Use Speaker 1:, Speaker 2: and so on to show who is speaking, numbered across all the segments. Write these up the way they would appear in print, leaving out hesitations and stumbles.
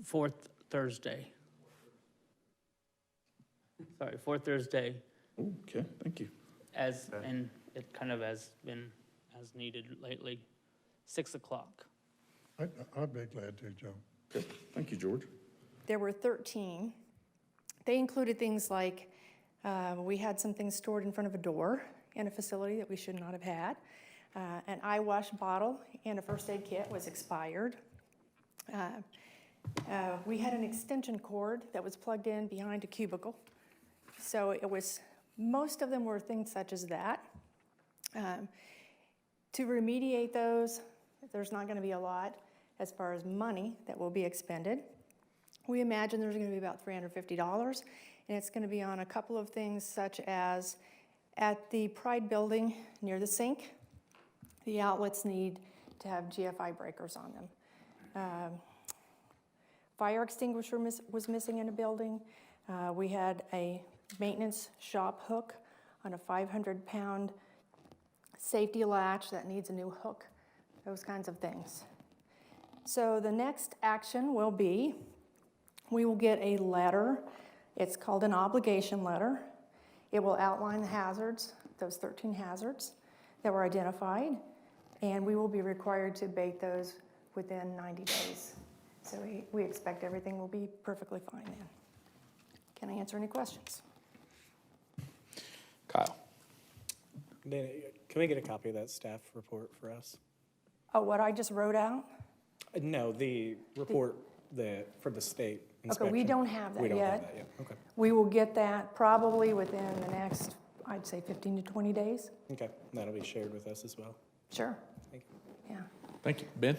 Speaker 1: Fourth Thursday. Sorry, fourth Thursday,
Speaker 2: Okay, thank you.
Speaker 1: and it kind of has been as needed lately, 6 o'clock.
Speaker 3: I'd be glad to, Joe.
Speaker 2: Okay, thank you, George.
Speaker 4: There were 13. They included things like, we had some things stored in front of a door in a facility that we should not have had. An eye wash bottle and a first aid kit was expired. We had an extension cord that was plugged in behind a cubicle. So it was, most of them were things such as that. To remediate those, there's not gonna be a lot as far as money that will be expended. We imagine there's gonna be about $350, and it's gonna be on a couple of things such as at the Pride Building near the sink, the outlets need to have GFI breakers on them. Fire extinguisher was missing in a building. We had a maintenance shop hook on a 500-pound safety latch that needs a new hook, those kinds of things. So the next action will be, we will get a letter. It's called an obligation letter. It will outline the hazards, those 13 hazards that were identified, and we will be required to abate those within 90 days. So we expect everything will be perfectly fine then. Can I answer any questions?
Speaker 2: Kyle.
Speaker 5: Dana, can we get a copy of that staff report for us?
Speaker 4: Oh, what I just wrote out?
Speaker 5: No, the report for the state inspection.
Speaker 4: Okay, we don't have that
Speaker 5: We don't have
Speaker 4: yet.
Speaker 5: that yet, okay.
Speaker 4: We will get that probably within the next, I'd say 15 to 20 days.
Speaker 5: Okay, that'll be shared with us as well.
Speaker 4: Sure,
Speaker 5: Thank you.
Speaker 4: yeah.
Speaker 2: Thank you. Ben?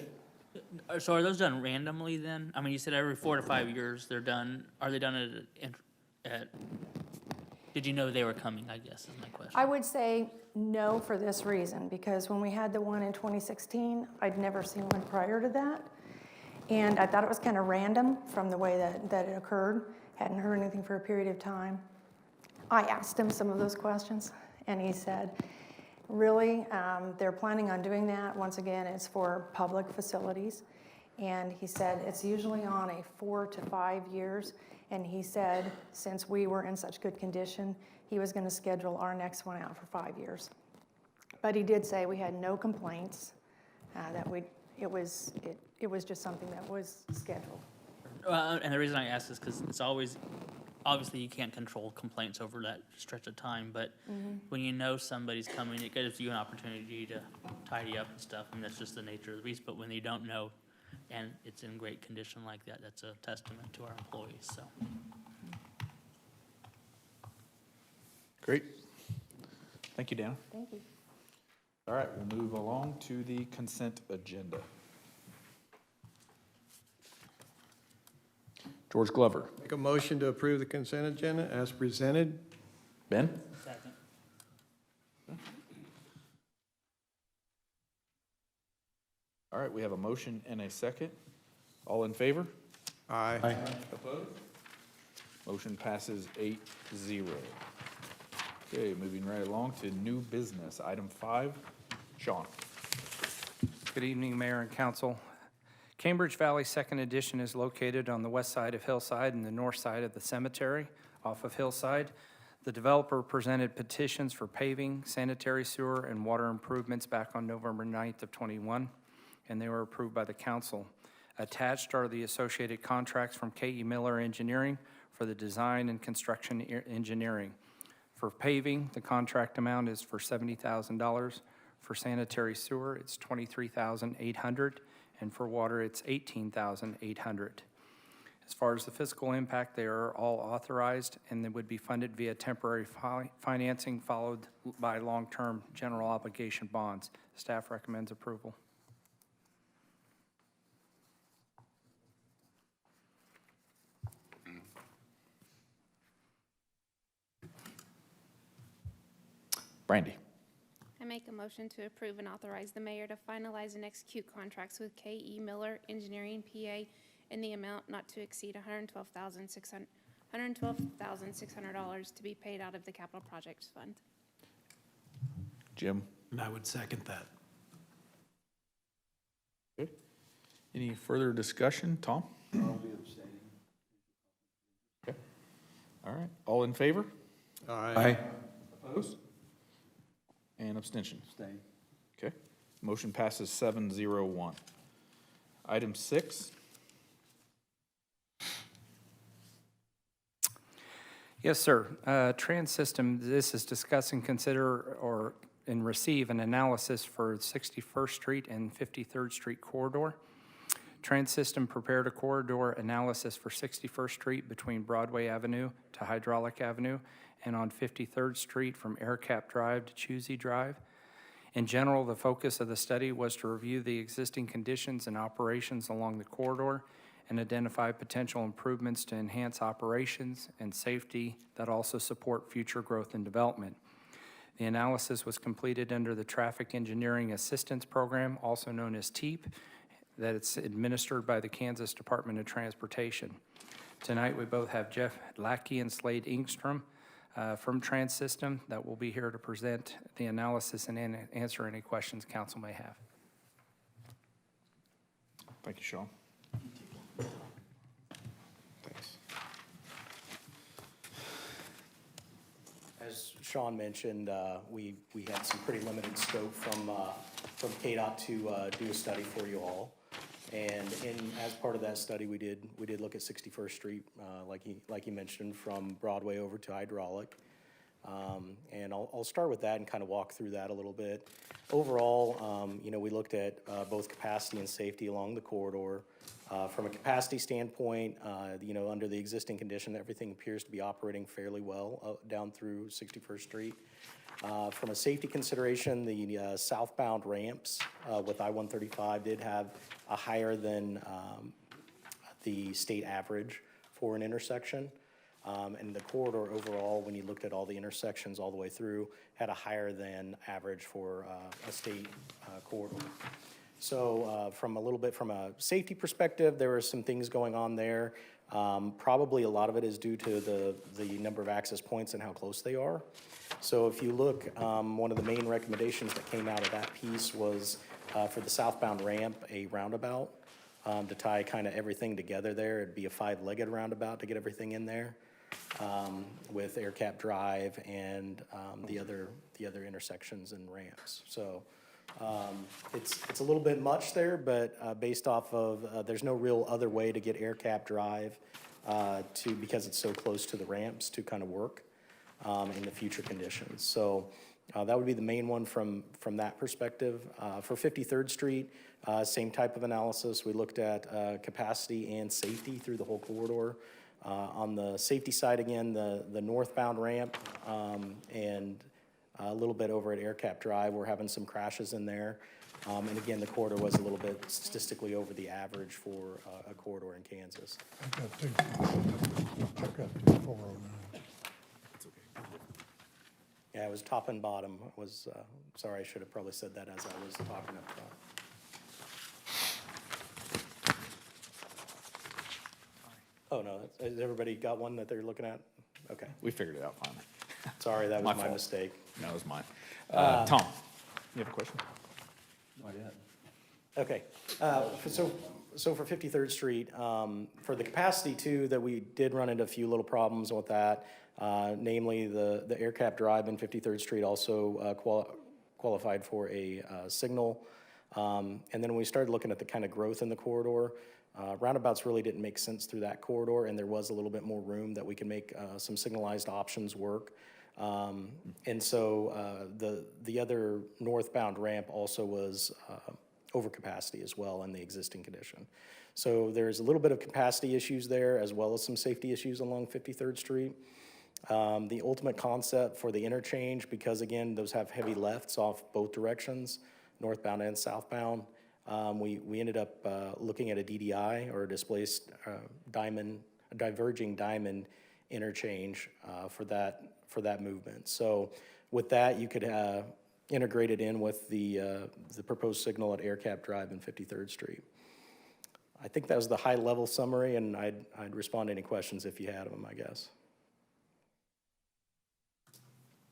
Speaker 1: So are those done randomly then? I mean, you said every 4 to 5 years they're done. Are they done at did you know they were coming, I guess, is my question.
Speaker 4: I would say no for this reason, because when we had the one in 2016, I'd never seen one prior to that. And I thought it was kind of random from the way that it occurred. Hadn't heard anything for a period of time. I asked him some of those questions, and he said, really, they're planning on doing that. Once again, it's for public facilities. And he said it's usually on a 4 to 5 years. And he said, since we were in such good condition, he was going to schedule our next one out for 5 years. But he did say we had no complaints, it was just something that was scheduled.
Speaker 1: And the reason I ask is because it's always, obviously you can't control complaints over that stretch of time, but when you know somebody's coming, it gives you an opportunity to tidy up and stuff. I mean, that's just the nature of the beast. But when you don't know, and it's in great condition like that, that's a testament to our employees, so.
Speaker 2: Great. Thank you, Dana.
Speaker 4: Thank you.
Speaker 2: All right, we'll move along to the consent agenda. George Glover.
Speaker 3: Make a motion to approve the consent agenda as presented.
Speaker 2: Ben?
Speaker 1: Second.
Speaker 2: All right, we have a motion and a second. All in favor?
Speaker 3: Aye.
Speaker 2: Opposed? Motion passes 8-0. Okay, moving right along to new business. Item 5, Sean.
Speaker 6: Good evening, Mayor and Council. Cambridge Valley Second Edition is located on the west side of Hillside and the north side of the cemetery off of Hillside. The developer presented petitions for paving, sanitary sewer, and water improvements back on November 9th of 21, and they were approved by the council. Attached are the associated contracts from K.E. Miller Engineering for the design and construction engineering. For paving, the contract amount is for $70,000. For sanitary sewer, it's $23,800, and for water, it's $18,800. As far as the fiscal impact, they are all authorized, and they would be funded via temporary financing followed by long-term general obligation bonds. Staff recommends approval.
Speaker 2: Brandy.
Speaker 7: I make a motion to approve and authorize the mayor to finalize and execute contracts with K.E. Miller Engineering, PA, in the amount not to exceed $112,600 to be paid out of the Capital Projects Fund.
Speaker 2: Jim.
Speaker 8: And I would second that.
Speaker 2: Okay. Any further discussion? Tom? Okay. All right, all in favor?
Speaker 3: Aye.
Speaker 2: Opposed? And abstentions? Okay, motion passes 7-0-1. Item 6,
Speaker 6: Yes, sir. Trans System, this is discuss and consider and receive an analysis for 61st Street and 53rd Street corridor. Trans System prepared a corridor analysis for 61st Street between Broadway Avenue to Hydraulic Avenue and on 53rd Street from Aircap Drive to Chusey Drive. In general, the focus of the study was to review the existing conditions and operations along the corridor and identify potential improvements to enhance operations and safety that also support future growth and development. The analysis was completed under the Traffic Engineering Assistance Program, also known as TEAP, that it's administered by the Kansas Department of Transportation. Tonight, we both have Jeff Lackey and Slade Ingstrom from Trans System that will be here to present the analysis and answer any questions council may have.
Speaker 2: thank you, Sean. Thanks.
Speaker 5: As Sean mentioned, we had some pretty limited scope from KDOT to do a study for you all. And as part of that study, we did look at 61st Street, like you mentioned, from Broadway over to Hydraulic. And I'll start with that and kind of walk through that a little bit. Overall, we looked at both capacity and safety along the corridor. From a capacity standpoint, under the existing condition, everything appears to be operating fairly well down through 61st Street. From a safety consideration, the southbound ramps with I-135 did have a higher than the state average for an intersection. And the corridor overall, when you looked at all the intersections all the way through, had a higher than average for a state corridor. So from a safety perspective, there were some things going on there. Probably a lot of it is due to the number of access points and how close they are. So if you look, one of the main recommendations that came out of that piece was for the southbound ramp, a roundabout to tie kind of everything together there. It'd be a 5-legged roundabout to get everything in there with Aircap Drive and the other intersections and ramps. So it's a little bit much there, but based off of, there's no real other way to get Aircap Drive because it's so close to the ramps to kind of work in the future conditions. So that would be the main one from that perspective. For 53rd Street, same type of analysis. We looked at capacity and safety through the whole corridor. On the safety side, again, the northbound ramp and a little bit over at Aircap Drive, we're having some crashes in there. And again, the corridor was a little bit statistically over the average for a corridor in Kansas.
Speaker 3: I've got two 409.
Speaker 5: Yeah, it was top and bottom. Sorry, I should have probably said that as I was talking up front. Oh, no, has everybody got one that they're looking at? Okay,
Speaker 2: We figured it out finally.
Speaker 5: sorry, that was
Speaker 2: My
Speaker 5: my
Speaker 2: fault.
Speaker 5: mistake.
Speaker 2: No, it was mine. Tom, you have a question?
Speaker 5: Okay, so for 53rd Street, for the capacity too, that we did run into a few little problems with that. Namely, the Aircap Drive in 53rd Street also qualified for a signal. And then when we started looking at the kind of growth in the corridor, roundabouts really didn't make sense through that corridor, and there was a little bit more room that we could make some signalized options work. And so the other northbound ramp also was over capacity as well in the existing condition. So there's a little bit of capacity issues there as well as some safety issues along 53rd Street. The ultimate concept for the interchange, because again, those have heavy lefts off both directions, northbound and southbound, we ended up looking at a DDI, or a displaced diverging diamond interchange for that movement. So with that, you could integrate it in with the proposed signal at Aircap Drive and 53rd Street. I think that was the high-level summary, and I'd respond to any questions if you had them, I guess.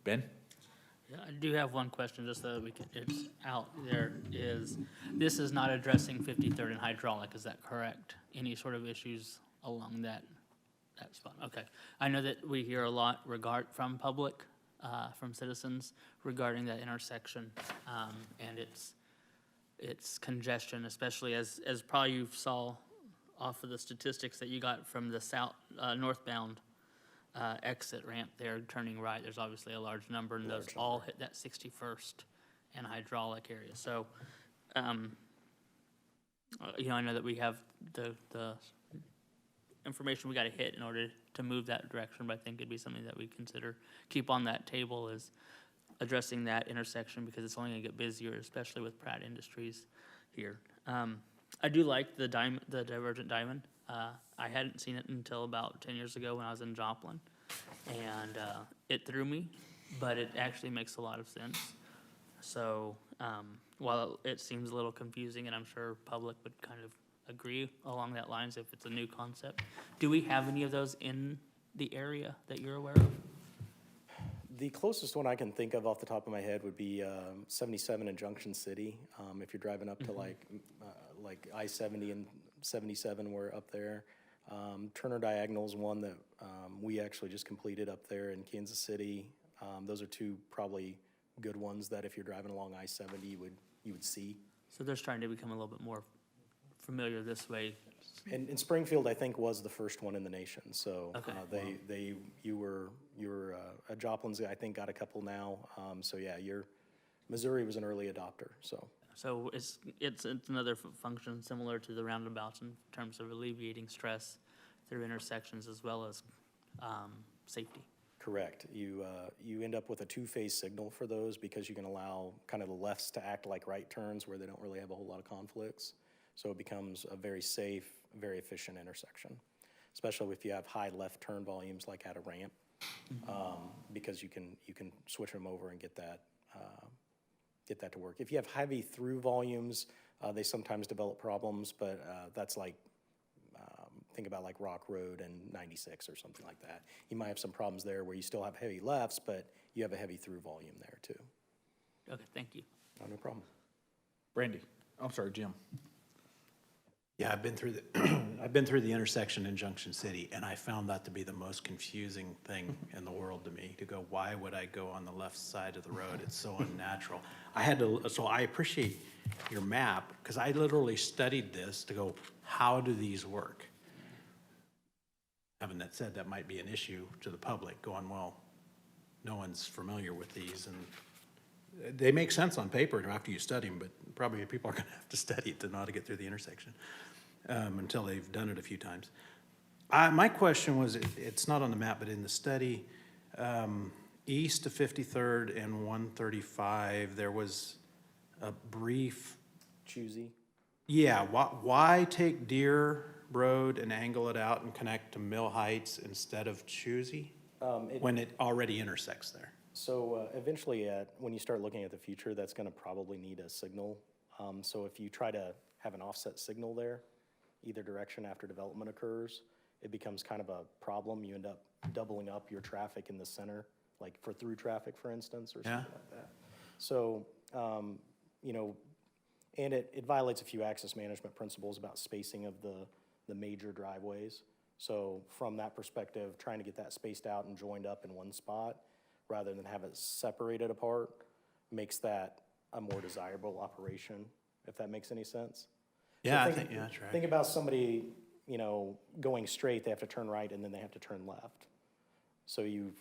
Speaker 2: Ben?
Speaker 1: Yeah, I do have one question, just so that we can, it's out there, this is not addressing 53rd and hydraulic, is that correct? Any sort of issues along that spot? Okay. I know that we hear a lot from public, from citizens regarding that intersection, and its congestion, especially as probably you saw off of the statistics that you got from the northbound exit ramp there, turning right, there's obviously a large number, and those all hit that 61st and hydraulic area. So, I know that we have the information we got to hit in order to move that direction, but I think it'd be something that we consider, keep on that table, is addressing that intersection, because it's only going to get busier, especially with Pratt Industries here. I do like the divergent diamond. I hadn't seen it until about 10 years ago when I was in Joplin, and it threw me, but it actually makes a lot of sense. So while it seems a little confusing, and I'm sure public would kind of agree along that lines if it's a new concept, do we have any of those in the area that you're aware of?
Speaker 5: The closest one I can think of off the top of my head would be 77 in Junction City. If you're driving up to like I-70 and 77, we're up there. Turner Diagonal is one that we actually just completed up there in Kansas City. Those are two probably good ones that if you're driving along I-70, you would see.
Speaker 1: So they're trying to become a little bit more familiar this way.
Speaker 5: And Springfield, I think, was the first one in the nation. So
Speaker 1: Okay.
Speaker 5: you were Joplin's, I think, got a couple now. So yeah, Missouri was an early adopter.
Speaker 1: So it's another function similar to the roundabouts in terms of alleviating stress through intersections as well as safety.
Speaker 5: Correct. You end up with a two-phase signal for those because you can allow kind of the lefts to act like right turns where they don't really have a whole lot of conflicts. So it becomes a very safe, very efficient intersection, especially if you have high left turn volumes like at a ramp, because you can switch them over and get that to work. If you have heavy through volumes, they sometimes develop problems, but that's like, think about like Rock Road and 96 or something like that. You might have some problems there where you still have heavy lefts, but you have a heavy through volume there too.
Speaker 1: Okay, thank you.
Speaker 5: No problem.
Speaker 2: Brandy, I'm sorry, Jim.
Speaker 8: Yeah, I've been through the intersection in Junction City, and I found that to be the most confusing thing in the world to me, to go, why would I go on the left side of the road? It's so unnatural. So I appreciate your map, because I literally studied this to go, how do these work? Having that said, that might be an issue to the public, going, well, no one's familiar with these, and they make sense on paper after you study them, but probably people are gonna have to study it to know how to get through the intersection. Until they've done it a few times. My question was, it's not on the map, but in the study, east of 53rd and 135, there was a brief,
Speaker 5: Choosy.
Speaker 8: yeah, why take Deer Road and angle it out and connect to Mill Heights instead of Choosy when it already intersects there?
Speaker 5: So eventually, when you start looking at the future, that's going to probably need a signal. So if you try to have an offset signal there, either direction after development occurs, it becomes kind of a problem. You end up doubling up your traffic in the center, like for through traffic, for instance, or something like that. So, and it violates a few access management principles about spacing of the major driveways. So from that perspective, trying to get that spaced out and joined up in one spot rather than have it separated apart makes that a more desirable operation, if that makes any sense.
Speaker 8: Yeah,
Speaker 5: So
Speaker 8: I think, yeah, that's right.
Speaker 5: Think about somebody, going straight, they have to turn right and then they have to turn left. So you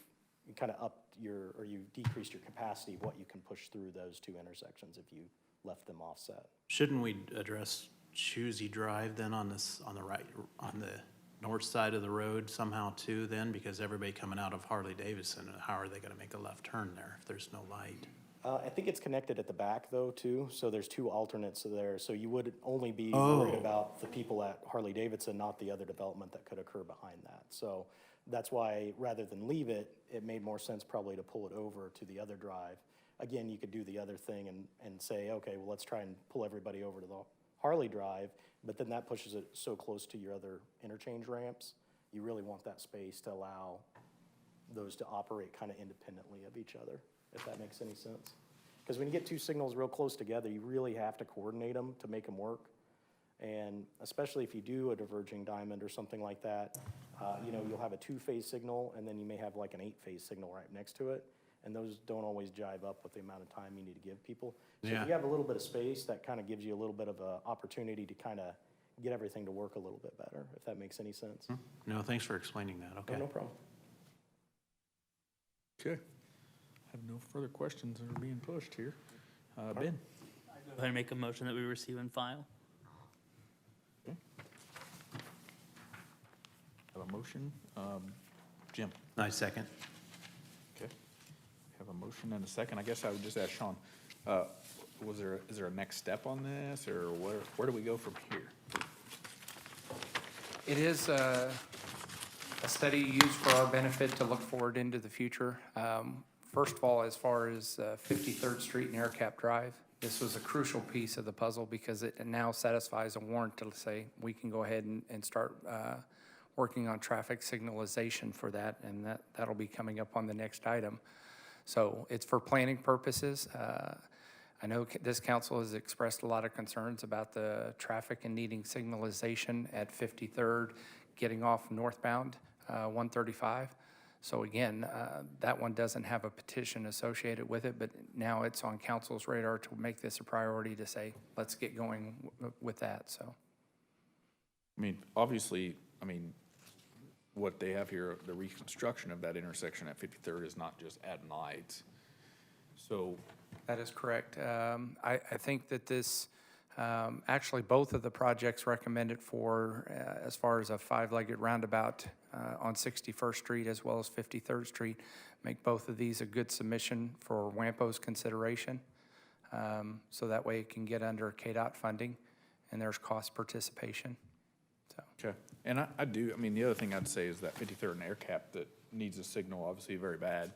Speaker 5: kind of upped you decreased your capacity of what you can push through those two intersections if you left them offset.
Speaker 8: Shouldn't we address Choosy Drive then on the right, on the north side of the road somehow too then? Because everybody coming out of Harley-Davidson, how are they gonna make a left turn there if there's no light?
Speaker 5: I think it's connected at the back though too, so there's two alternates there. So you would only be worried about the people at Harley-Davidson, not the other development that could occur behind that. So that's why rather than leave it, it made more sense probably to pull it over to the other drive. Again, you could do the other thing and say, okay, well, let's try and pull everybody over to the Harley Drive, but then that pushes it so close to your other interchange ramps. You really want that space to allow those to operate kind of independently of each other. if that makes any sense. Because when you get two signals real close together, you really have to coordinate them to make them work. And especially if you do a diverging diamond or something like that, you know, you'll have a two-phase signal, and then you may have like an eight-phase signal right next to it. And those don't always jive up with the amount of time you need to give people. So
Speaker 8: Yeah.
Speaker 5: if you have a little bit of space, that kind of gives you a little bit of an opportunity to kind of get everything to work a little bit better, if that makes any sense.
Speaker 8: No, thanks for explaining that,
Speaker 5: Oh,
Speaker 8: okay.
Speaker 5: no problem.
Speaker 2: Okay. Have no further questions that are being pushed here. Ben?
Speaker 1: Go ahead and make a motion that we receive and file.
Speaker 2: Have a motion. Jim?
Speaker 8: Nice second.
Speaker 2: Okay. Have a motion and a second. I guess I would just ask Sean, is there a next step on this, or where do we go from here?
Speaker 6: It is a study used for our benefit to look forward into the future. First of all, as far as 53rd Street and AirCap Drive, this was a crucial piece of the puzzle because it now satisfies a warrant to say we can go ahead and start working on traffic signalization for that, and that'll be coming up on the next item. So it's for planning purposes. I know this council has expressed a lot of concerns about the traffic and needing signalization at 53rd, getting off northbound 135. So again, that one doesn't have a petition associated with it, but now it's on council's radar to make this a priority to say, let's get going with that, so.
Speaker 2: I mean, obviously, what they have here, the reconstruction of that intersection at 53rd is not just adding lights. So,
Speaker 6: That is correct. I think that this, actually, both of the projects recommended for, as far as a five-legged roundabout on 61st Street as well as 53rd Street, make both of these a good submission for WAMPO's consideration. So that way it can get under KDOT funding and there's cost participation. So,
Speaker 2: okay. And I do, the other thing I'd say is that 53rd and AirCap that needs a signal, obviously very bad.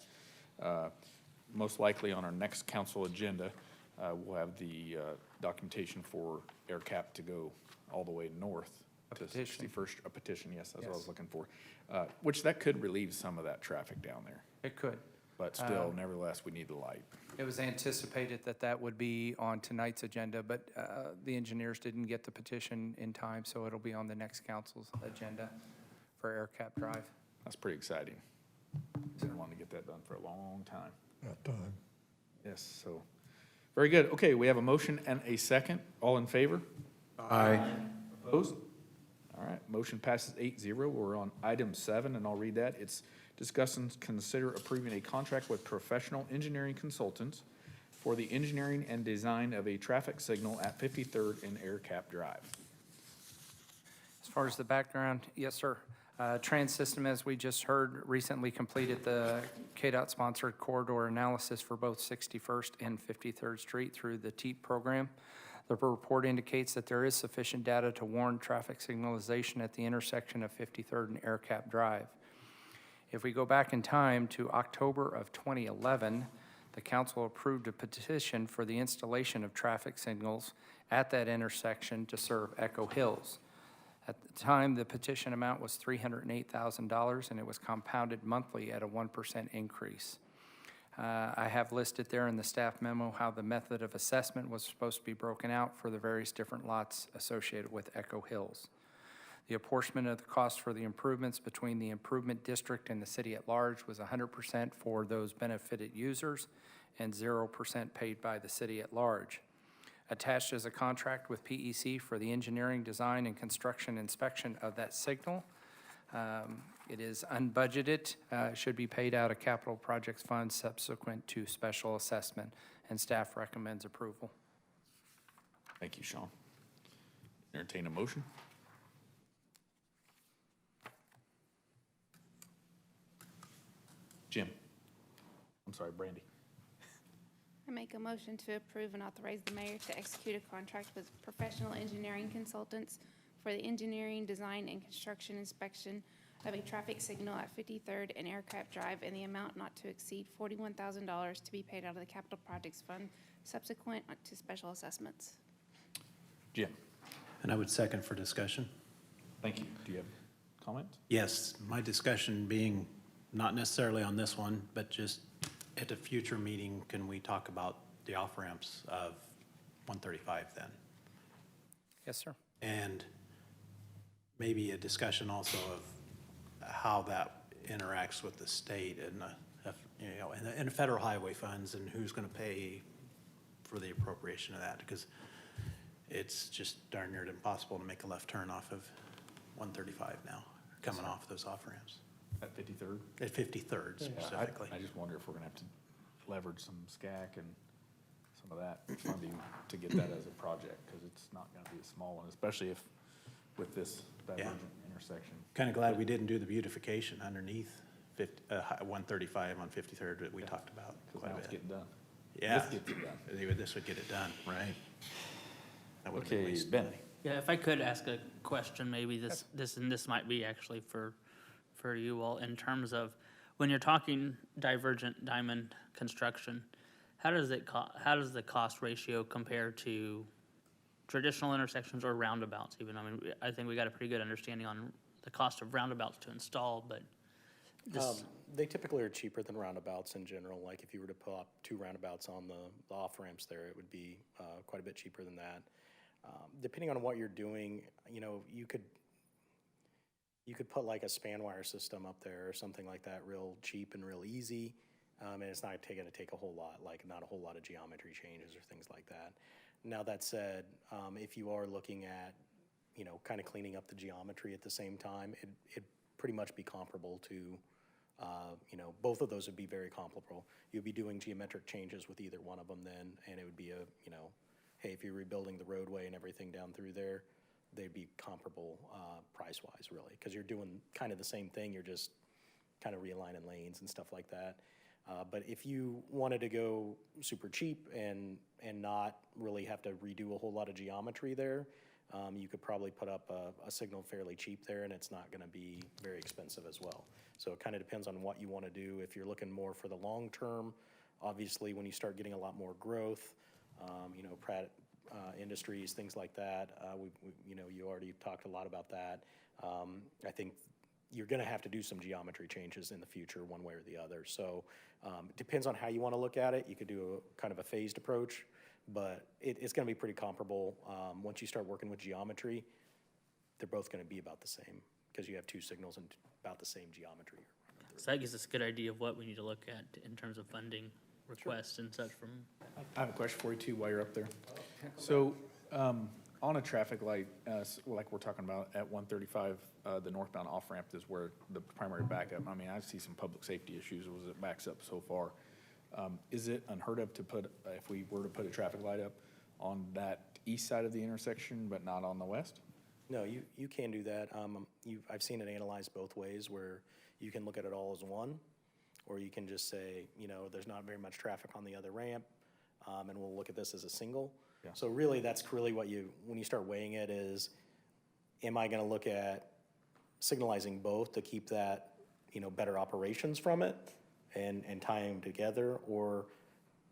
Speaker 2: Most likely on our next council agenda, we'll have the documentation for AirCap to go all the way north to
Speaker 6: petition.
Speaker 2: 61st, a petition, yes, that's what I was
Speaker 6: Yes.
Speaker 2: looking for. Which that could relieve some of that traffic down there,
Speaker 6: it could.
Speaker 2: but still, nevertheless, we need the light.
Speaker 6: It was anticipated that that would be on tonight's agenda, but the engineers didn't get the petition in time, so it'll be on the next council's agenda for AirCap Drive.
Speaker 2: That's pretty exciting. Been wanting to get that done for a long time.
Speaker 3: That time.
Speaker 2: Yes, so, very good. Okay, we have a motion and a second. All in favor?
Speaker 3: Aye.
Speaker 2: Opposed? All right, motion passes 8-0. We're on item 7, and I'll read that. It's discuss and consider approving a contract with professional engineering consultants for the engineering and design of a traffic signal at 53rd and AirCap Drive.
Speaker 6: As far as the background, yes, sir. Trans System, as we just heard, recently completed the KDOT-sponsored corridor analysis for both 61st and 53rd Street through the TEEP program. The report indicates that there is sufficient data to warrant traffic signalization at the intersection of 53rd and AirCap Drive. If we go back in time to October of 2011, the council approved a petition for the installation of traffic signals at that intersection to serve Echo Hills. At the time, the petition amount was $308,000, and it was compounded monthly at a 1% increase. I have listed there in the staff memo how the method of assessment was supposed to be broken out for the various different lots associated with Echo Hills. The apportionment of the cost for the improvements between the improvement district and the city at large was 100% for those benefited users and 0% paid by the city at large. Attached is a contract with PEC for the engineering, design, and construction inspection of that signal. It is unbudgeted, should be paid out of capital projects fund subsequent to special assessment, and staff recommends approval.
Speaker 2: Thank you, Sean. Entertain a motion? Jim? I'm sorry, Brandy.
Speaker 7: I make a motion to approve and authorize the mayor to execute a contract with professional engineering consultants for the engineering, design, and construction inspection of a traffic signal at 53rd and AirCap Drive in the amount not to exceed $41,000 to be paid out of the capital projects fund subsequent to special assessments.
Speaker 2: Jim?
Speaker 8: And I would second for discussion.
Speaker 2: Thank you. Do you have comments?
Speaker 8: Yes, my discussion being not necessarily on this one, but just At a future meeting, can we talk about the off-ramps of 135 then?
Speaker 6: Yes, sir.
Speaker 8: And maybe a discussion also of how that interacts with the state and, and the federal highway funds and who's going to pay for the appropriation of that, because it's just darn near impossible to make a left turn off of 135 now, coming off those off-ramps.
Speaker 2: At 53rd?
Speaker 8: At 53rd specifically.
Speaker 2: I just wonder if we're gonna have to leverage some SCAC and some of that funding to get that as a project, because it's not gonna be a small one, especially if, with this divergent intersection.
Speaker 8: Kind of glad we didn't do the beautification underneath 135 on 53rd that we talked about
Speaker 2: Because
Speaker 8: quite
Speaker 2: now
Speaker 8: a
Speaker 2: it's
Speaker 8: bit.
Speaker 2: getting done.
Speaker 8: Yeah.
Speaker 2: This gets it done.
Speaker 8: This would get it done, right? That would've been a
Speaker 2: Okay,
Speaker 8: waste of
Speaker 2: Ben.
Speaker 8: money.
Speaker 1: Yeah, if I could ask a question, maybe this might be actually for you all, in terms of, when you're talking divergent diamond construction, how does the cost ratio compare to traditional intersections or roundabouts even? I mean, I think we got a pretty good understanding on the cost of roundabouts to install, but this,
Speaker 5: They typically are cheaper than roundabouts in general. Like if you were to put up 2 roundabouts on the off-ramps there, it would be quite a bit cheaper than that. Depending on what you're doing, you could put like a span wire system up there or something like that, real cheap and real easy. And it's not gonna take a whole lot, like not a whole lot of geometry changes or things like that. Now, that said, if you are looking at, kind of cleaning up the geometry at the same time, it'd pretty much be comparable to, both of those would be very comparable. You'd be doing geometric changes with either one of them then, and it would be hey, if you're rebuilding the roadway and everything down through there, they'd be comparable price-wise, really, because you're doing kind of the same thing. You're just kind of realigning lanes and stuff like that. But if you wanted to go super cheap and not really have to redo a whole lot of geometry there, you could probably put up a signal fairly cheap there, and it's not going to be very expensive as well. So it kind of depends on what you want to do. If you're looking more for the long term, obviously when you start getting a lot more growth, Pratt Industries, things like that, you already talked a lot about that. I think you're going to have to do some geometry changes in the future, one way or the other. So it depends on how you want to look at it. You could do a kind of a phased approach, but it's going to be pretty comparable. Once you start working with geometry, they're both going to be about the same, because you have 2 signals and about the same geometry.
Speaker 1: so that gives us a good idea of what we need to look at in terms of funding requests and such from.
Speaker 2: I have a question for you too while you're up there. So, on a traffic light, like we're talking about at 135, the northbound off-ramp is where the primary backup, I mean, I see some public safety issues as it backs up so far. Is it unheard of to put, if we were to put a traffic light up on that east side of the intersection, but not on the west?
Speaker 5: No, you can do that. I've seen it analyzed both ways, where you can look at it all as one, or you can just say, there's not very much traffic on the other ramp, and we'll look at this as a single.
Speaker 2: Yeah.
Speaker 5: So really, that's really what when you start weighing it is, am I gonna look at signalizing both to keep that, better operations from it and tie them together, or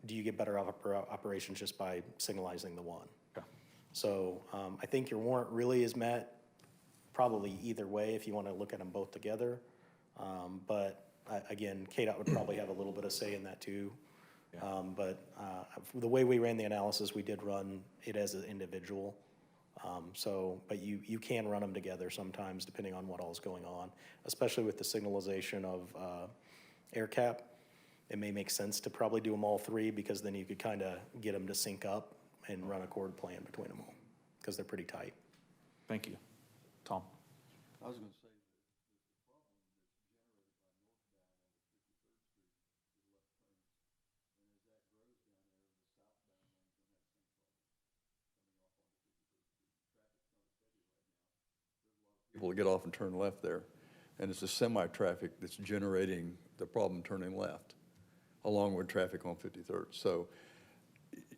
Speaker 5: do you get better operations just by signalizing the one?
Speaker 2: Okay.
Speaker 5: So I think your warrant really is met probably either way if you want to look at them both together. But again, KDOT would probably have a little bit of say in that too. But the way we ran the analysis, we did run it as an individual. But you can run them together sometimes depending on what all is going on, especially with the signalization of AirCap. It may make sense to probably do them all 3, because then you could kind of get them to sync up and run a chord plan between them all, because they're pretty tight.
Speaker 2: Thank you. Tom?
Speaker 3: I was gonna say, people to get off and turn left there. And it's the semi-traffic that's generating the problem turning left, along with traffic on 53rd. So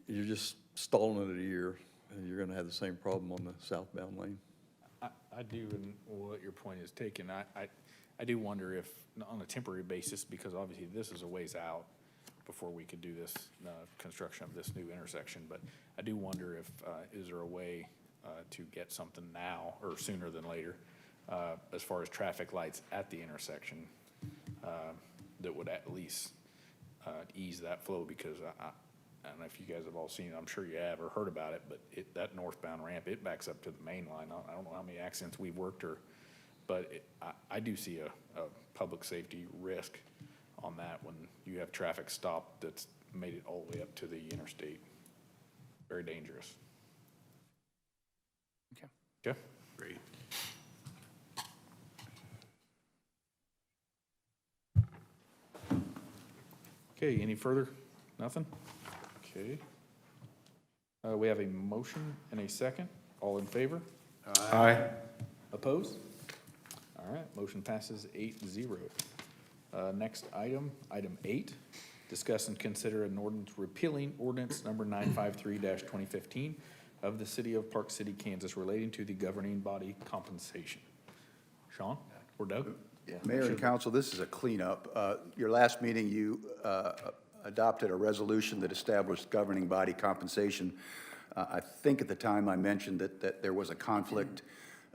Speaker 3: you're just stalling it a year, and you're gonna have the same problem on the southbound lane.
Speaker 2: I do, and what your point is taken, I do wonder if, on a temporary basis, because obviously this is a ways out before we could do this, construction of this new intersection, but I do wonder if, is there a way to get something now, or sooner than later, as far as traffic lights at the intersection, that would at least ease that flow, because I don't know if you guys have all seen it, I'm sure you have or heard about it, but that northbound ramp, it backs up to the main line. I don't know how many accidents we've worked but I do see a public safety risk on that when you have traffic stopped that's made it all the way up to the interstate. Very dangerous.
Speaker 6: Okay.
Speaker 2: Okay?
Speaker 8: Great.
Speaker 2: Okay, any further? Nothing? Okay. We have a motion and a second. All in favor?
Speaker 8: Aye.
Speaker 2: Opposed? All right, motion passes 8-0. Next item, item 8, discuss and consider an ordinance repealing ordinance number 953-2015 of the city of Park City, Kansas, relating to the governing body compensation. Sean or Doug?
Speaker 9: Mayor and council, this is a cleanup. Your last meeting, you adopted a resolution that established governing body compensation. I think at the time I mentioned that there was a conflict,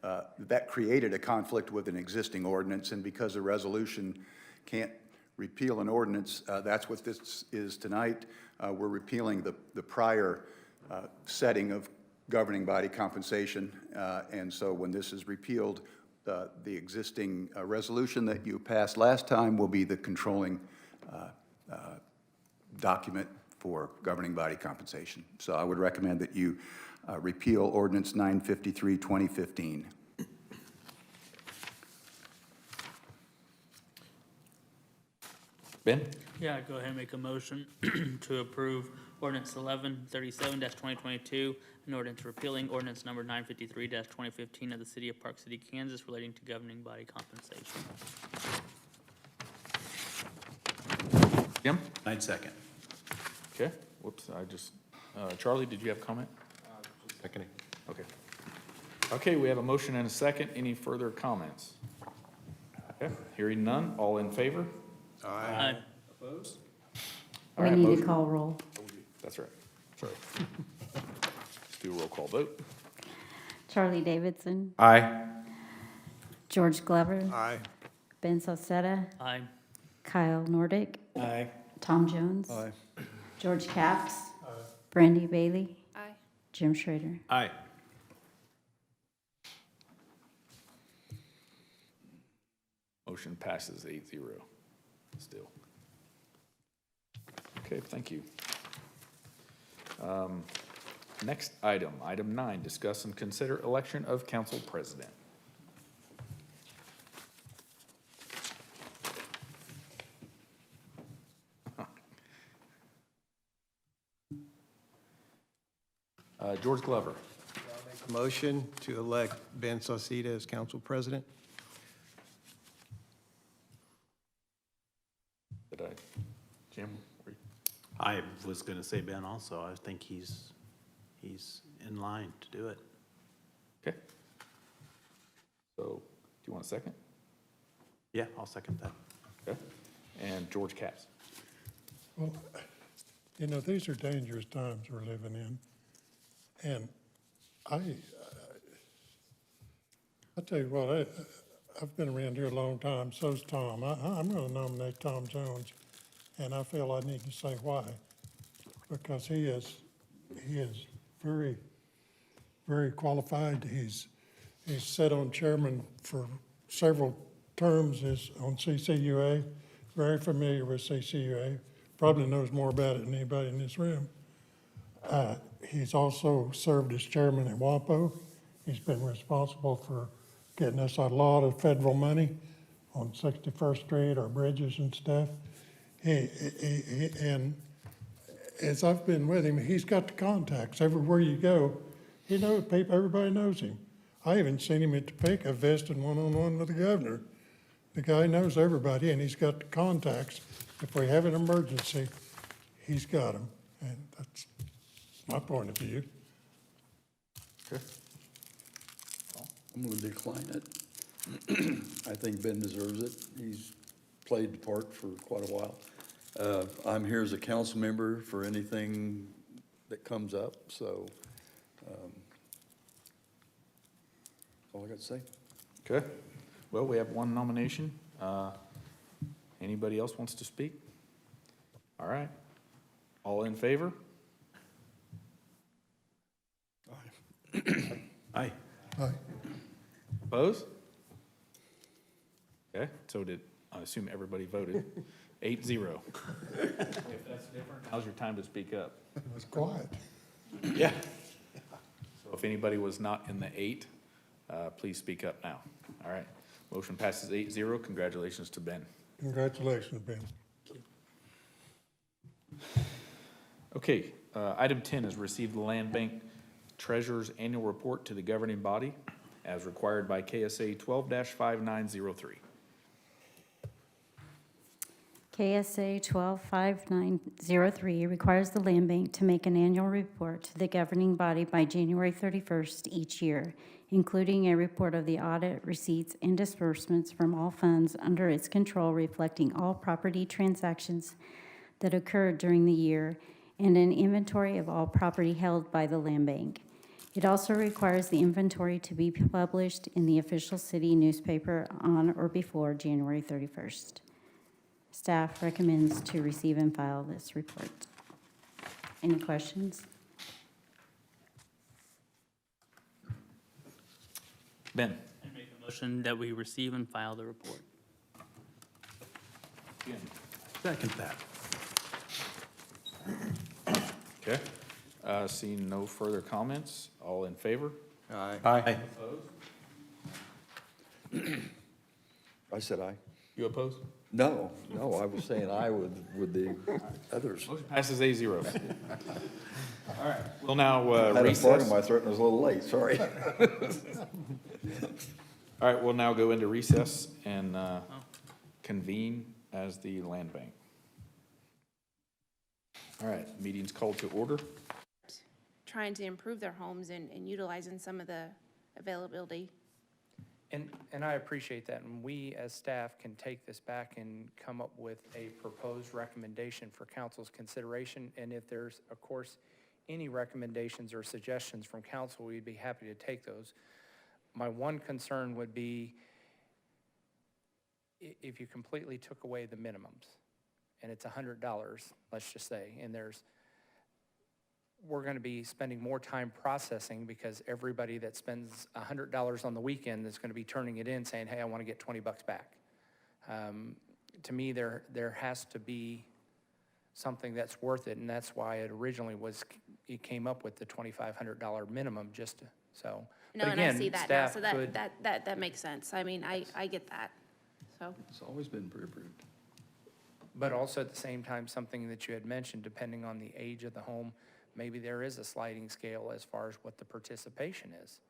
Speaker 9: that created a conflict with an existing ordinance, and because a resolution can't repeal an ordinance, that's what this is tonight. We're repealing the prior setting of governing body compensation, and so when this is repealed, the existing resolution that you passed last time will be the controlling document for governing body compensation. So I would recommend that you repeal ordinance 953, 2015.
Speaker 2: Ben?
Speaker 1: Yeah, go ahead and make a motion to approve ordinance 1137-2022, an ordinance repealing ordinance number 953-2015 of the city of Park City, Kansas, relating to governing body compensation.
Speaker 2: Jim?
Speaker 8: 9 second.
Speaker 2: Okay, whoops, Charlie, did you have a comment?
Speaker 8: Seconding.
Speaker 2: Okay. Okay, we have a motion and a second. Any further comments? Okay, hearing none, all in favor?
Speaker 1: Aye.
Speaker 2: Opposed?
Speaker 10: We
Speaker 2: All right,
Speaker 10: need to
Speaker 2: motion-
Speaker 10: call roll.
Speaker 2: That's right. Sorry. Let's do a roll call vote.
Speaker 10: Charlie Davidson,
Speaker 8: Aye.
Speaker 10: George Glover,
Speaker 8: Aye.
Speaker 10: Ben Sosetta,
Speaker 1: Aye.
Speaker 10: Kyle Nordick,
Speaker 5: Aye.
Speaker 10: Tom Jones,
Speaker 3: Aye.
Speaker 10: George Capps, Brandy Bailey,
Speaker 7: Aye.
Speaker 10: Jim Schrader.
Speaker 8: Aye.
Speaker 2: Motion passes 8-0 still. Okay, thank you. Next item, item 9, discuss and consider election of council president. George Glover.
Speaker 11: Motion to elect Ben Sosita as council president.
Speaker 2: Did I, Jim? were you-
Speaker 8: I was gonna say Ben also. I think he's in line to do it.
Speaker 2: Okay. So, do you want a second?
Speaker 8: Yeah, I'll second that.
Speaker 2: Okay. And George Capps.
Speaker 12: Well, you know, these are dangerous times we're living in. And I'll tell you what, I've been around here a long time, so's Tom. I'm going to nominate Tom Jones, and I feel I need to say why. Because he is very, very qualified. He's sat on chairman for several terms on CCUA, very familiar with CCUA, probably knows more about it than anybody in this room. He's also served as chairman at WAPO. He's been responsible for getting us a lot of federal money on 61st Street, our bridges and stuff. And as I've been with him, he's got the contacts everywhere you go. He knows people, everybody knows him. I even seen him at Topeka visiting one-on-one with the governor. The guy knows everybody, and he's got the contacts. If we have an emergency, he's got them, and that's my point of view.
Speaker 2: Okay.
Speaker 3: I'm going to decline it. I think Ben deserves it. He's played the part for quite a while. I'm here as a council member for anything that comes up, so that's all I got to say.
Speaker 2: Okay. Well, we have one nomination. Anybody else wants to speak? All right. All in favor?
Speaker 8: Aye.
Speaker 12: Aye.
Speaker 2: Opposed? Okay, so I assume everybody voted. 8-0. If that's different, now's your time to speak up.
Speaker 12: It was quiet.
Speaker 2: Yeah. So if anybody was not in the 8, please speak up now. All right. Motion passes 8-0. Congratulations to Ben.
Speaker 12: Congratulations, Ben.
Speaker 2: Okay, item 10 is receive the Land Bank Treasurer's Annual Report to the governing body as required by KSA 12-5903.
Speaker 10: KSA 125903 requires the Land Bank to make an annual report to the governing body by January 31st each year, including a report of the audit, receipts, and disbursements from all funds under its control, reflecting all property transactions that occurred during the year, and an inventory of all property held by the Land Bank. It also requires the inventory to be published in the official city newspaper on or before January 31st. Staff recommends to receive and file this report. Any questions?
Speaker 2: Ben?
Speaker 1: I make a motion that we receive and file the report.
Speaker 8: Second that.
Speaker 2: Okay. Seeing no further comments, all in favor?
Speaker 3: Aye.
Speaker 8: Aye.
Speaker 3: I said aye.
Speaker 2: You opposed?
Speaker 3: No, I was saying aye with the others.
Speaker 2: Motion passes 8-0. All right, we'll now
Speaker 3: I had a fart
Speaker 2: recess.
Speaker 3: in my throat and I was a little late, sorry.
Speaker 2: All right, we'll now go into recess and convene as the Land Bank. All right, meeting's called to order.
Speaker 7: Trying to improve their homes and utilizing some of the availability.
Speaker 6: And I appreciate that, and we as staff can take this back and come up with a proposed recommendation for council's consideration, and if there's, of course, any recommendations or suggestions from council, we'd be happy to take those. My one concern would be if you completely took away the minimums, and it's $100, let's just say, and we're gonna be spending more time processing because everybody that spends $100 on the weekend is gonna be turning it in saying, hey, I wanna get 20 bucks back. To me, there has to be something that's worth it, and that's why it originally it came up with the $2,500 minimum just so.
Speaker 7: No,
Speaker 6: But
Speaker 7: and I
Speaker 6: again,
Speaker 7: see that now,
Speaker 6: staff
Speaker 7: so
Speaker 6: could-
Speaker 7: that makes sense. I mean, I get that, so.
Speaker 3: It's always been pre-approved.
Speaker 6: But also at the same time, something that you had mentioned, depending on the age of the home, maybe there is a sliding scale as far as what the participation is.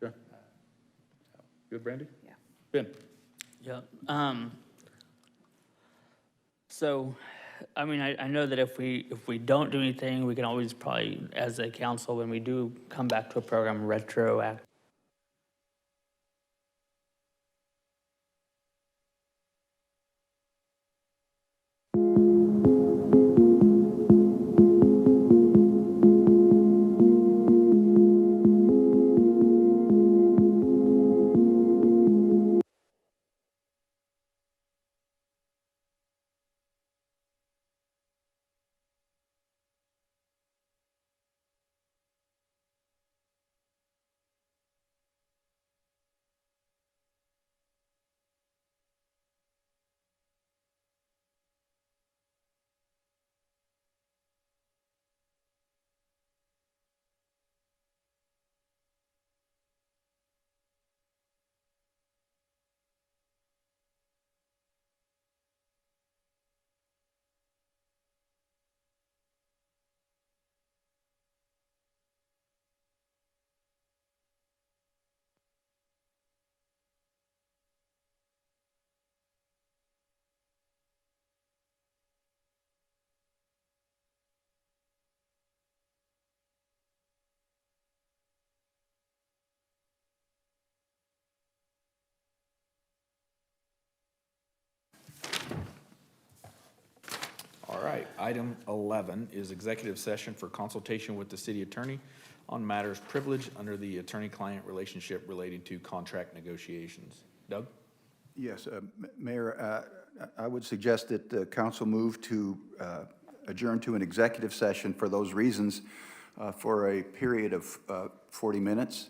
Speaker 2: Okay. Good, Brandy?
Speaker 7: Yeah.
Speaker 2: Ben?
Speaker 1: Yeah, so, I mean, I know that if we don't do anything, we can always probably, as a council, when we do come back to a program, retroact.
Speaker 2: All right, item 11 is executive session for consultation with the city attorney on matters privileged under the attorney-client relationship relating to contract negotiations. Doug?
Speaker 9: Yes, Mayor, I would suggest that the council move to adjourn to an executive session for those reasons for a period of 40 minutes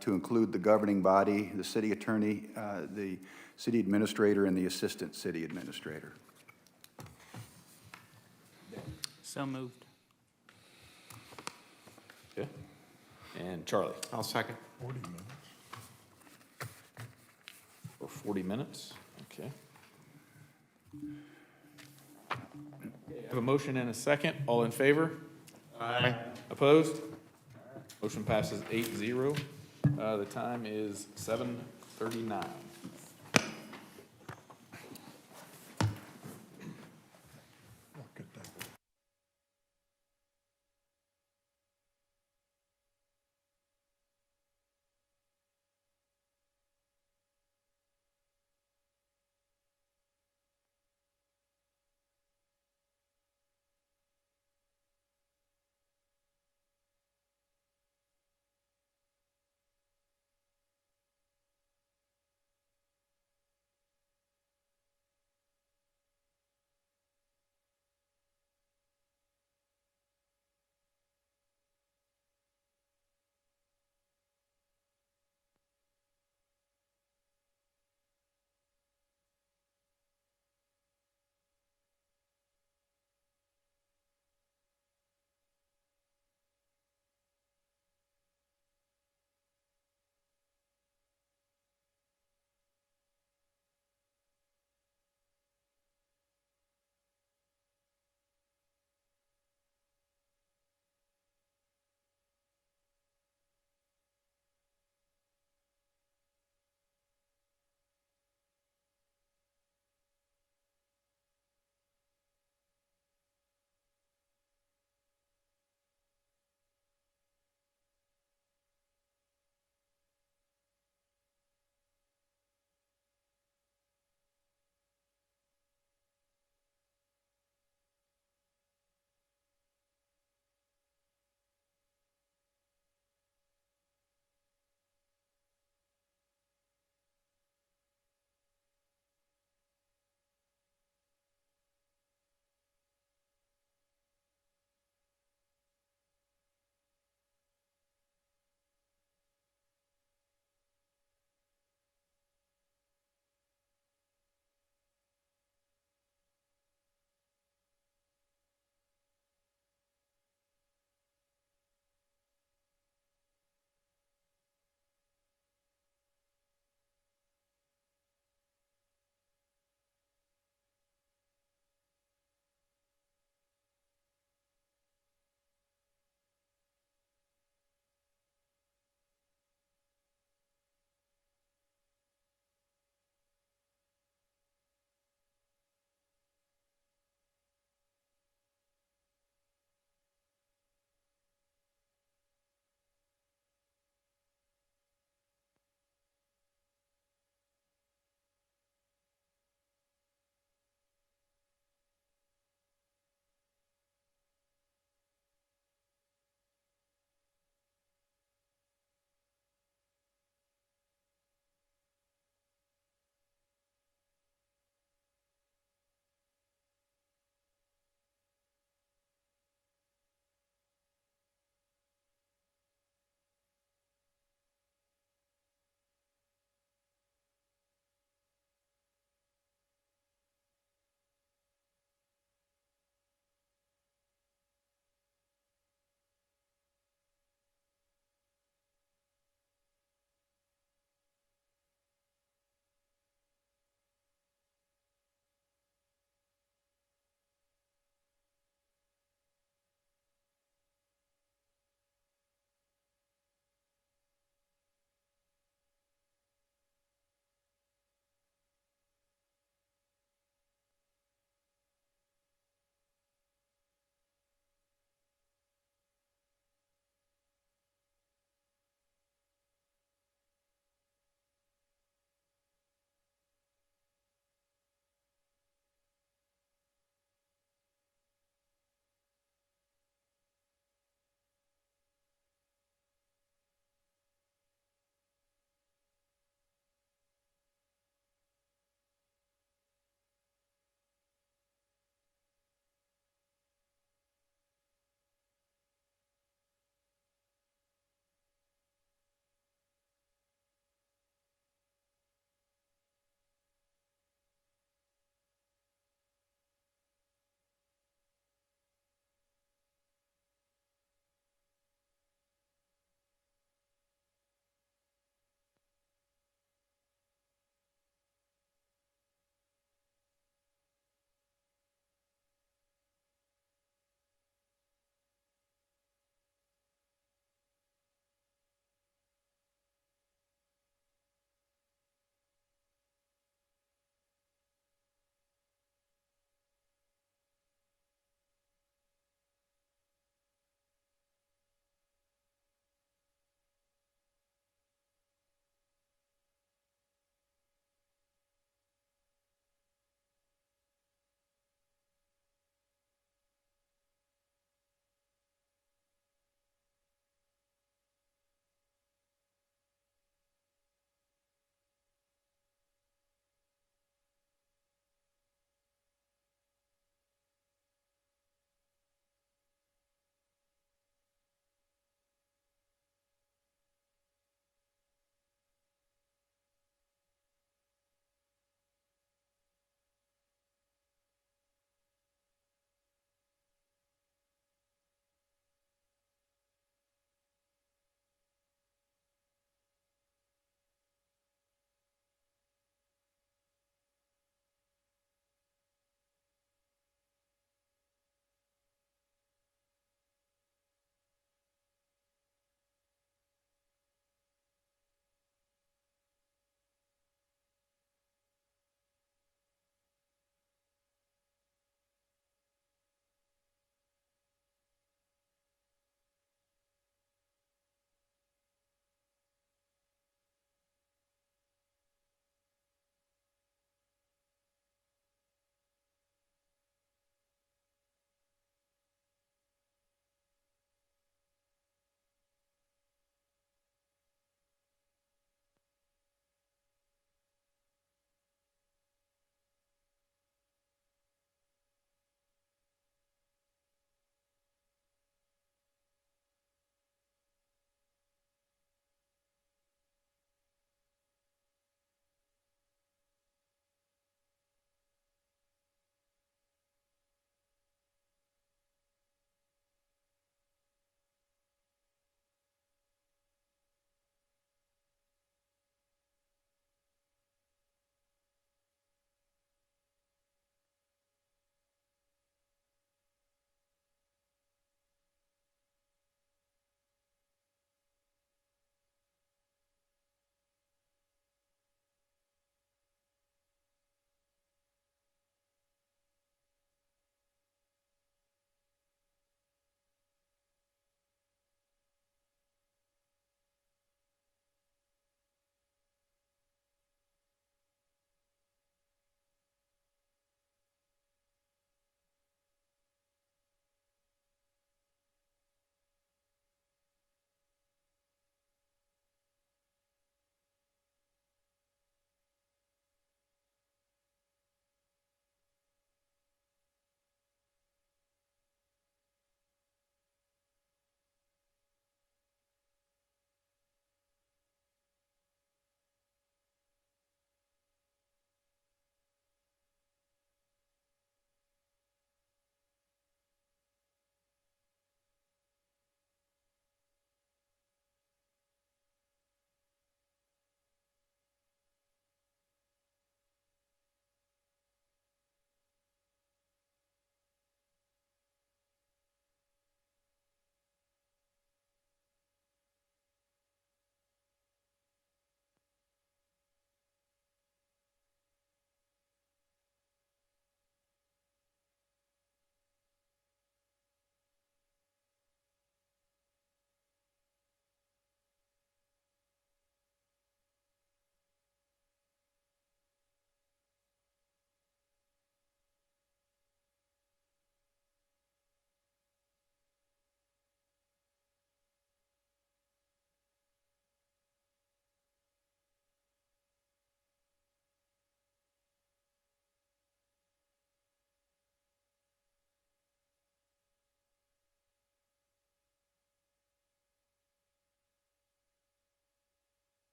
Speaker 9: to include the governing body, the city attorney, the city administrator, and the assistant city administrator.
Speaker 1: So moved.
Speaker 2: Okay. And Charlie,
Speaker 8: I'll second.
Speaker 12: 40 minutes.
Speaker 2: for 40 minutes, okay. Have a motion and a second. All in favor? Aye. Opposed? Motion passes 8-0. The time is 7:39.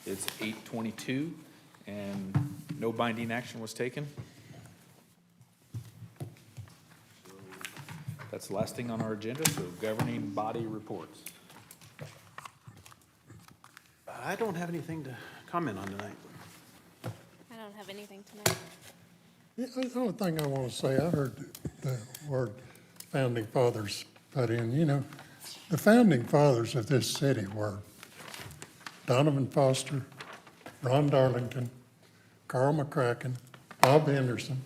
Speaker 2: It's 8:22, and no binding action was taken. That's the last thing on our agenda, so governing body reports.
Speaker 8: I don't have anything to comment on tonight.
Speaker 7: I don't have anything tonight.
Speaker 12: The only thing I want to say, I heard the word founding fathers put in, you know, the founding fathers of this city were Donovan Foster, Ron Darlington, Carl McCracken, Bob Henderson,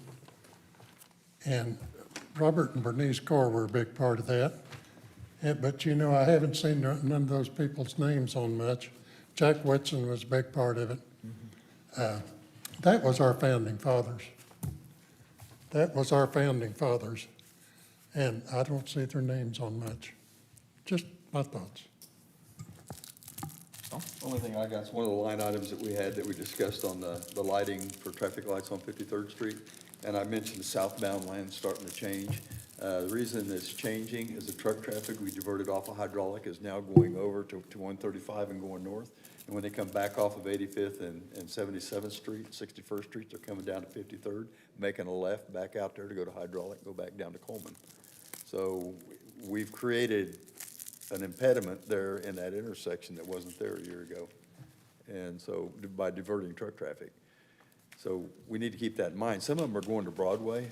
Speaker 12: and Robert and Bernice Carr were a big part of that. But you know, I haven't seen none of those people's names on much. Jack Whitson was a big part of it. That was our founding fathers. That was our founding fathers. And I don't see their names on much. Just my thoughts.
Speaker 3: Only thing I got is one of the line items that we had that we discussed on the lighting for traffic lights on 53rd Street. And I mentioned the southbound lane starting to change. The reason it's changing is the truck traffic we diverted off of hydraulic is now going over to 135 and going north. And when they come back off of 85th and 77th Street, 61st Street, they're coming down to 53rd, making a left back out there to go to hydraulic, go back down to Coleman. So we've created an impediment there in that intersection that wasn't there a year ago. And so by diverting truck traffic. So we need to keep that in mind. Some of them are going to Broadway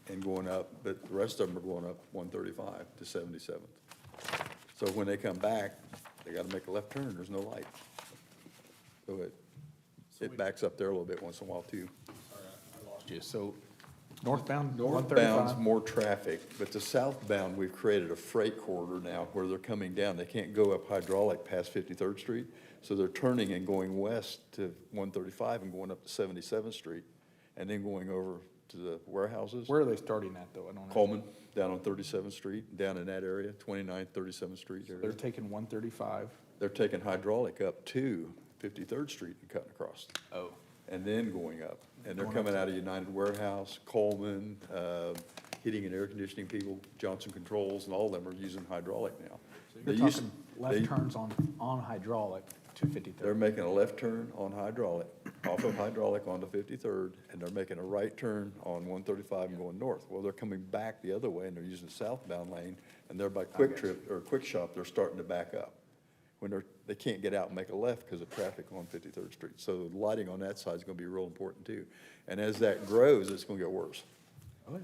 Speaker 3: and going up, but the rest of them are going up 135 to 77th. So when they come back, they gotta make a left turn, there's no light. So it backs up there a little bit once in a while too.
Speaker 2: So northbound,
Speaker 3: Northbound's
Speaker 2: 135?
Speaker 3: more traffic, but the southbound, we've created a freight corridor now where they're coming down. They can't go up hydraulic past 53rd Street. So they're turning and going west to 135 and going up to 77th Street and then going over to the warehouses.
Speaker 2: Where are they starting at, though? I don't know.
Speaker 3: Coleman, down on 37th Street, down in that area, 29th, 37th Street
Speaker 2: They're
Speaker 3: area.
Speaker 2: taking 135.
Speaker 3: They're taking hydraulic up to 53rd Street and cutting across.
Speaker 2: Oh.
Speaker 3: And then going up. And they're coming out of United Warehouse, Coleman, heating and air conditioning people, Johnson Controls, and all of them are using hydraulic now.
Speaker 2: You're
Speaker 3: They used-
Speaker 2: talking left
Speaker 3: they-
Speaker 2: turns on hydraulic to 53rd.
Speaker 3: They're making a left turn on hydraulic, off of hydraulic onto 53rd, and they're making a right turn on 135 and going north. Well, they're coming back the other way, and they're using the southbound lane, and they're by Quick Trip, or Quick Shop, they're starting to back up. When they can't get out and make a left because of traffic on 53rd Street. So the lighting on that side is gonna be real important too. And as that grows, it's gonna get worse.
Speaker 2: Oh, yeah.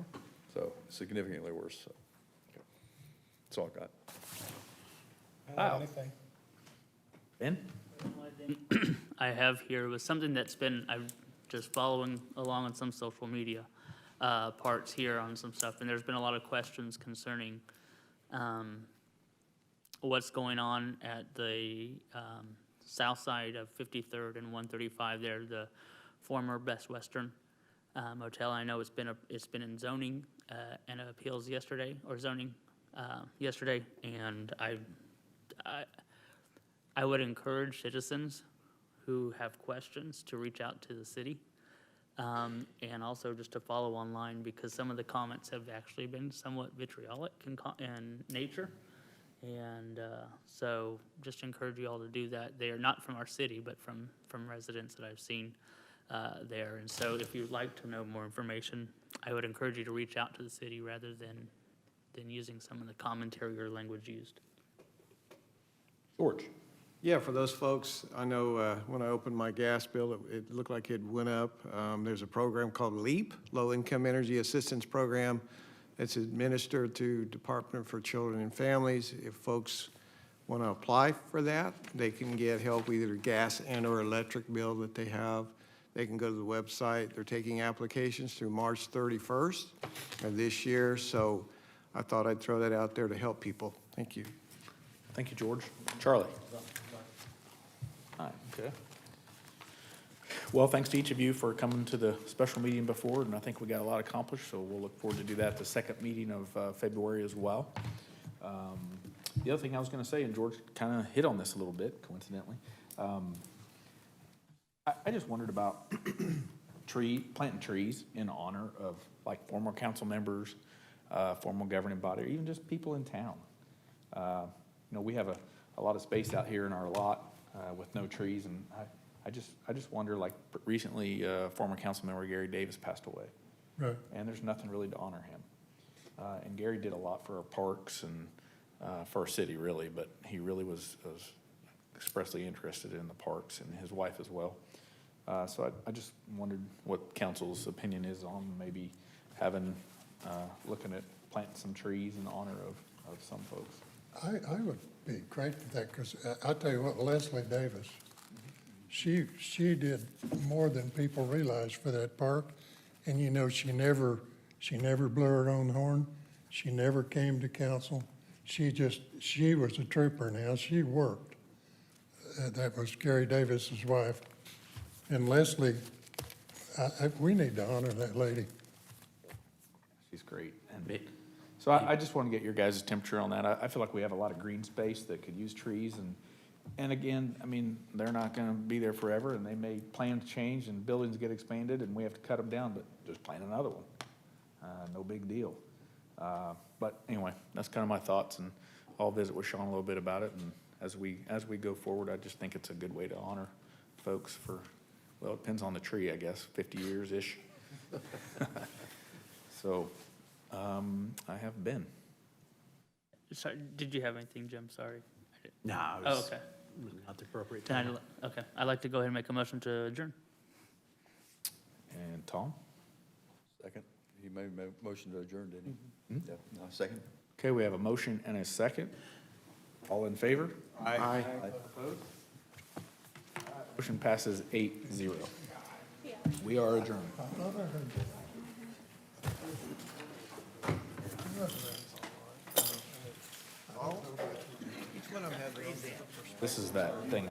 Speaker 3: So significantly worse, so. That's all I got.
Speaker 2: Wow. Ben?
Speaker 1: I have here was something that's been, I'm just following along on some social media parts here on some stuff, and there's been a lot of questions concerning what's going on at the south side of 53rd and 135 there, the former Best Western Motel. I know it's been in zoning and appeals yesterday, or zoning yesterday, and I would encourage citizens who have questions to reach out to the city, and also just to follow online, because some of the comments have actually been somewhat vitriolic in nature. And so just encourage you all to do that. They are not from our city, but from residents that I've seen there. And so if you'd like to know more information, I would encourage you to reach out to the city rather than using some of the commentary or language used.
Speaker 2: George?
Speaker 11: Yeah, for those folks, I know when I opened my gas bill, it looked like it went up. There's a program called LEAP, Low Income Energy Assistance Program. It's administered to Department for Children and Families. If folks want to apply for that, they can get help with either gas and or electric bill that they have. They can go to the website. They're taking applications through March 31st of this year. So I thought I'd throw that out there to help people. Thank you.
Speaker 2: Thank you, George. Charlie? All right, okay. Well, thanks to each of you for coming to the special meeting before, and I think we got a lot accomplished, so we'll look forward to do that at the second meeting of February as well. The other thing I was gonna say, and George kind of hit on this a little bit, coincidentally, I just wondered about planting trees in honor of like former council members, former governing body, or even just people in town. You know, we have a lot of space out here in our lot, with no trees, and I just wonder, like, recently, former council member Gary Davis passed away,
Speaker 12: Right.
Speaker 2: and there's nothing really to honor him. And Gary did a lot for our parks and, for our city, really, but he really was expressly interested in the parks, and his wife as well. So I just wondered what council's opinion is on maybe having, looking at planting some trees in honor of some folks.
Speaker 12: I would be great with that, because I tell you what, Leslie Davis, she did more than people realize for that park. And you know, she never blew her own horn. She never came to council. She was a trooper now. She worked. That was Gary Davis's wife. And Leslie, we need to honor that lady.
Speaker 2: She's great. And so I just want to get your guys' temperature on that. I feel like we have a lot of green space that could use trees, and again, I mean, they're not gonna be there forever, and they may plans change and buildings get expanded and we have to cut them down, but just plant another one. No big deal. But anyway, that's kind of my thoughts, and I'll visit with Sean a little bit about it, and as we go forward, I just think it's a good way to honor folks for, well, it depends on the tree, I guess, 50 years-ish. So, I have been.
Speaker 1: Sorry, did you have anything, Jim? Sorry.
Speaker 8: No, it
Speaker 1: Oh,
Speaker 8: was
Speaker 1: okay.
Speaker 8: not the appropriate
Speaker 1: Then
Speaker 8: time.
Speaker 1: okay, I'd like to go ahead and make a motion to adjourn.
Speaker 2: And Tom?
Speaker 3: Second, he made a motion to adjourn, didn't he? Yeah, no, second.
Speaker 2: Okay, we have a motion and a second. All in favor?
Speaker 11: Aye.
Speaker 2: Motion passes 8-0. We are adjourned. This is that thing.